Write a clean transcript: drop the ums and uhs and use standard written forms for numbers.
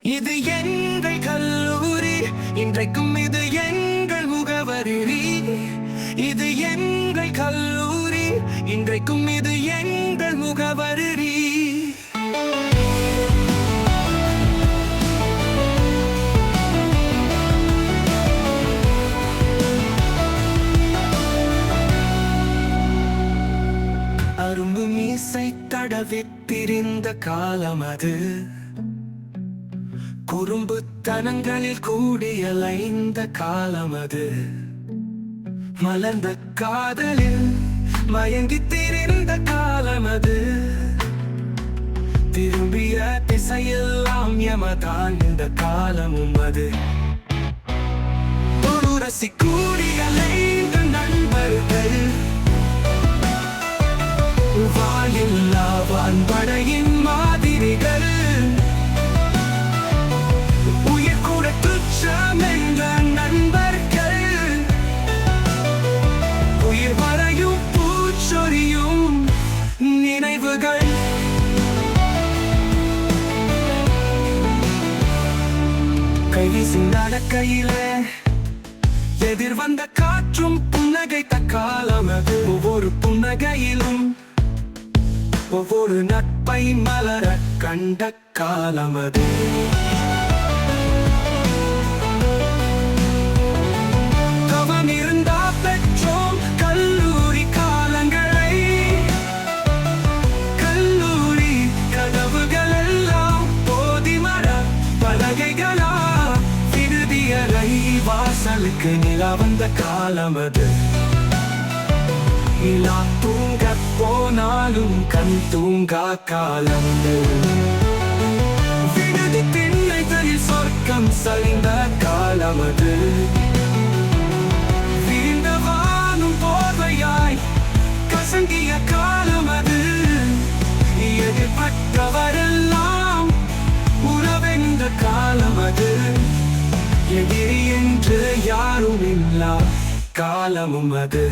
இது எங்கள் கல்லூரி, இன்றைக்கும் இது எங்கள் முகவரி. இது எங்கள் கல்லூரி, இன்றைக்கும் இது எங்கள் முகவரி. அரும்பு மீசை தடவி திரிந்த காலம் அது, குறும்புத்தனங்களில் கூடியலைந்த காலம் அது. மலர்ந்த காதலில் மயங்கி திரிந்த காலம் அது. திரும்பிய திசையெல்லாம் யமதான் இந்த காலமும் அது. தொழுரசி கூடியலைந்த நண்பர்கள், வாயில்லா வான்படையின் மாதிரிகள். உயிர் கூட துச்சம் என்ற நண்பர்கள், உயிர் வரையும் பூச்சொரியும் நினைவுகள். கைவீசி நடக்கையிலே எதிர் வந்த காற்றும் புன்னகைத்த காலம் அது. ஒவ்வொரு புன்னகையிலும் ஒவ்வொரு நட்பை மலர கண்ட காலம் அது. தவம் இருந்தா பெற்றோம் கல்லூரி காலங்களை. கல்லூரி கதவுகள் எல்லாம் போதிமர பலகைகளா. விடுதியறை வாசலுக்கு நிலா வந்த காலம் அது. நிலா தூங்க போனாலும் கண் தூங்கா காலம். விடுதி திண்ணைகளில் சொர்க்கம் சரிந்த காலம் அது. வீழ்ந்த வானும் போர்வையாய் கசங்கிய காலம் அது. எதிர்பட்டவரெல்லாம் உறவென்ற காலம் அது. எதிரி என்று யாரும் இல்லா காலமும் அது.